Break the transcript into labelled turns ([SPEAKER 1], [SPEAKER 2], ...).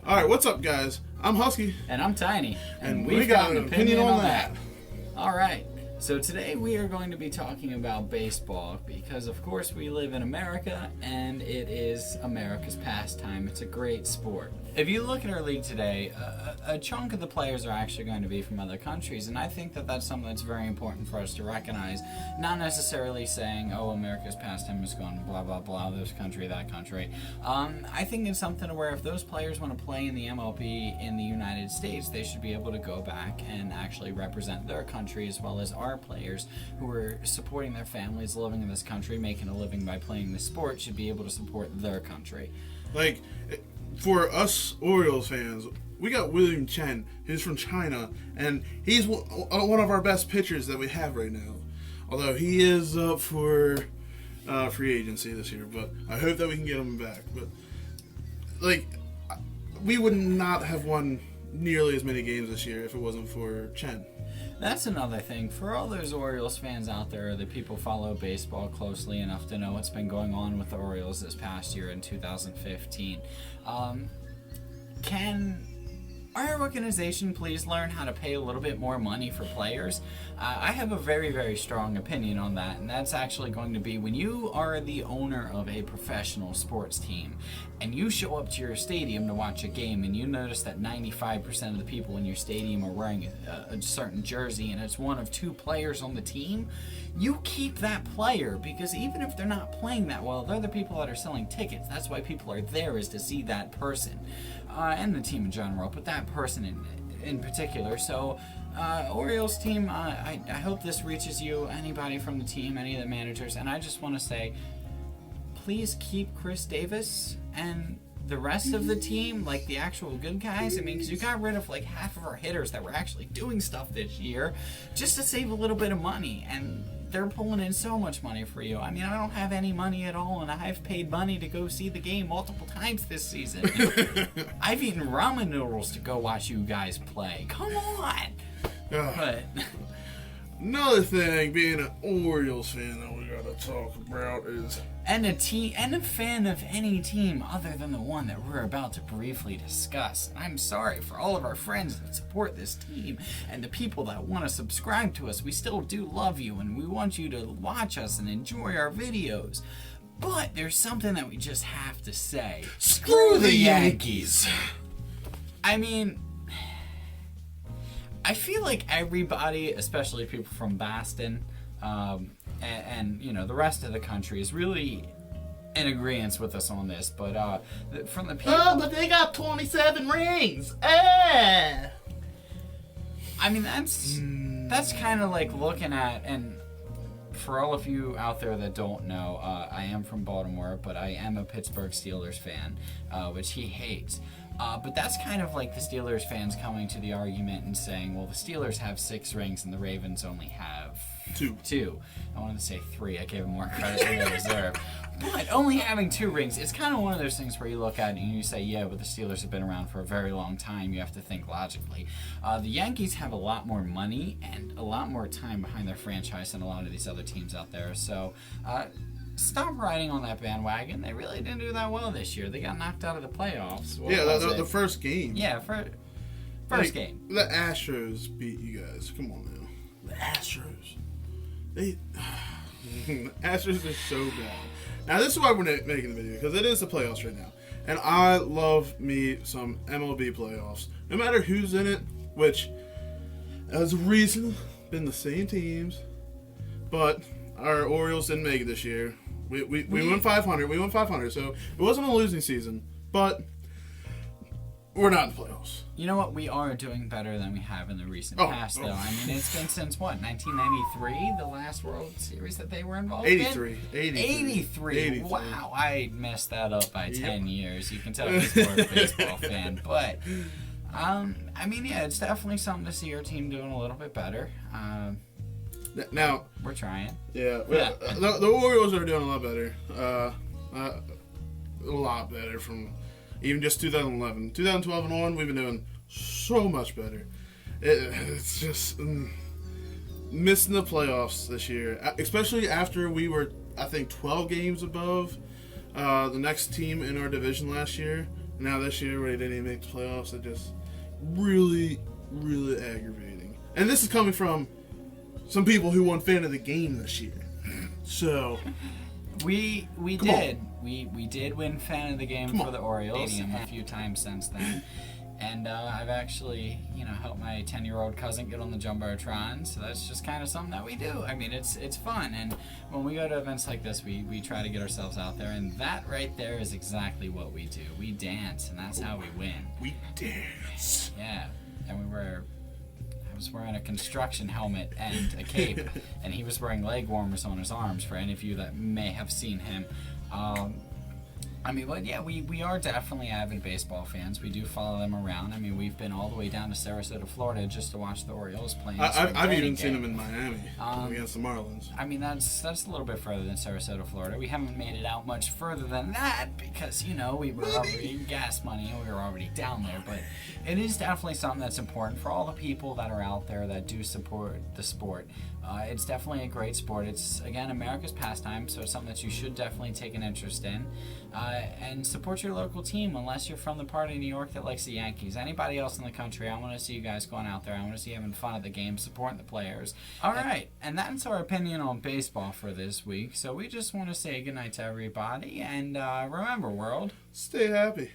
[SPEAKER 1] All right, what's up, guys? I'm Husky.
[SPEAKER 2] And I'm Tiny.
[SPEAKER 1] And we got an opinion on that.
[SPEAKER 2] All right. So today we are going to be talking about baseball because, of course, we live in America and it is America's pastime. It's a great sport. If you look at our league today, a chunk of the players are actually going to be from other countries, and I think that that's something that's very important for us to recognize. Not necessarily saying, oh, America's pastime is gone, blah, blah, blah, this country, that country. I think it's something where if those players want to play in the MLB in the United States, they should be able to go back and actually represent their country as well as our players who are supporting their families, living in this country, making a living by playing this sport, should be able to support their country.
[SPEAKER 1] Like, for us Orioles fans, we got William Chen, who's from China, and he's one of our best pitchers that we have right now. Although he is up for free agency this year, but I hope that we can get him back. But, like, we would not have won nearly as many games this year if it wasn't for Chen.
[SPEAKER 2] That's another thing. For all those Orioles fans out there that people follow baseball closely enough to know what's been going on with the Orioles this past year in 2015, can our organization please learn how to pay a little bit more money for players? I have a very, very strong opinion on that, and that's actually going to be when you are the owner of a professional sports team and you show up to your stadium to watch a game and you notice that 95% of the people in your stadium are wearing a certain jersey and it's one of two players on the team, you keep that player, because even if they're not playing that well, they're the people that are selling tickets. That's why people are there, is to see that person. And the team in general, but that person in particular. So, Orioles team, I hope this reaches you, anybody from the team, any of the managers, and I just want to say, please keep Chris Davis and the rest of the team, like the actual good guys. I mean, because you got rid of like half of our hitters that were actually doing stuff this year just to save a little bit of money, and they're pulling in so much money for you. I mean, I don't have any money at all, and I've paid money to go see the game multiple times this season. I've eaten ramen noodles to go watch you guys play. Come on! But
[SPEAKER 1] another thing, being an Orioles fan that we gotta talk about is...
[SPEAKER 2] And a fan of any team other than the one that we're about to briefly discuss. I'm sorry for all of our friends that support this team and the people that want to subscribe to us. We still do love you, and we want you to watch us and enjoy our videos. But there's something that we just have to say.
[SPEAKER 1] Screw the Yankees!
[SPEAKER 2] I mean, I feel like everybody, especially people from Boston, and you know, the rest of the country is really in agreement with us on this, but from the people...
[SPEAKER 3] Oh, but they got 27 rings! I
[SPEAKER 2] mean, that's kind of like looking at, and for all of you out there that don't know, I am from Baltimore, but I am a Pittsburgh Steelers fan, which he hates. But that's kind of like the Steelers fans coming to the argument and saying, well, the Steelers have 6 rings and the Ravens only have 2. I wanted to say 3. I gave them more credit than they deserve. But only having 2 rings, it's kind of one of those things where you look at it and you say, yeah, but the Steelers have been around for a very long time. You have to think logically. The Yankees have a lot more money and a lot more time behind their franchise than a lot of these other teams out there. So, stop riding on that bandwagon. They really didn't do that well this year. They got knocked out of the playoffs.
[SPEAKER 1] The first game.
[SPEAKER 2] Yeah, first game.
[SPEAKER 1] The Astros beat you guys. Come on now. The Astros. The Astros are so bad. Now, this is why we're making the video, because it is the playoffs right now. And I love me some MLB playoffs. No matter who's in it, which as of recent been the same teams, but our Orioles didn't make it this year. We went 500. We went 500, so it wasn't a losing season, but we're not in the playoffs.
[SPEAKER 2] You know what? We are doing better than we have in the recent past, though. I mean, it's been since, what, 1993, the last World Series that they were involved in? 83. Wow, I messed that up by 10 years. You can tell he's more of a baseball fan. But, I mean, yeah, it's definitely something to see our team doing a little bit better.
[SPEAKER 1] Now,
[SPEAKER 2] we're trying.
[SPEAKER 1] Yeah. The Orioles are doing a lot better. A lot better from... Even just 2011. 2012 and on, we've been doing so much better. It's just missing the playoffs this year. Especially after we were, I think, 12 games above the next team in our division last year. Now this year, where they didn't even make the playoffs, it just really, really aggravating. And this is coming from some people who won fan of the game this year. So
[SPEAKER 2] we
[SPEAKER 1] Come
[SPEAKER 2] did. We did win fan of the game
[SPEAKER 1] Come
[SPEAKER 2] for
[SPEAKER 1] on.
[SPEAKER 2] the Orioles a few times since then. And I've actually, helped my 10-year-old cousin get on the Jumbotron, so that's just kind of something that we do. I mean, it's fun, and when we go to events like this, we try to get ourselves out there, and that right there is exactly what we do. We dance, and that's how we win.
[SPEAKER 1] we dance.
[SPEAKER 2] Yeah, and I was wearing a construction helmet and a cape, and he was wearing leg warmers on his arms, for any of you that may have seen him. But yeah, we are definitely avid baseball fans. We do follow them around. I mean, we've been all the way down to Sarasota, Florida, just to watch the Orioles play.
[SPEAKER 1] I've even seen them in Miami against the Marlins.
[SPEAKER 2] I mean, that's a little bit further than Sarasota, Florida. We haven't made it out much further than that because, we were already in gas money and we were already down there. But it is definitely something that's important for all the people that are out there that do support the sport. It's definitely a great sport. It's, again, America's pastime, so it's something that you should definitely take an interest in. And support your local team unless you're from the part of New York that likes the Yankees. Anybody else in the country, I want to see you guys going out there. I want to see you having fun at the game, supporting the players. All right, and that's our opinion on baseball for this week. So we just want to say goodnight to everybody. And remember, world,
[SPEAKER 1] Stay happy.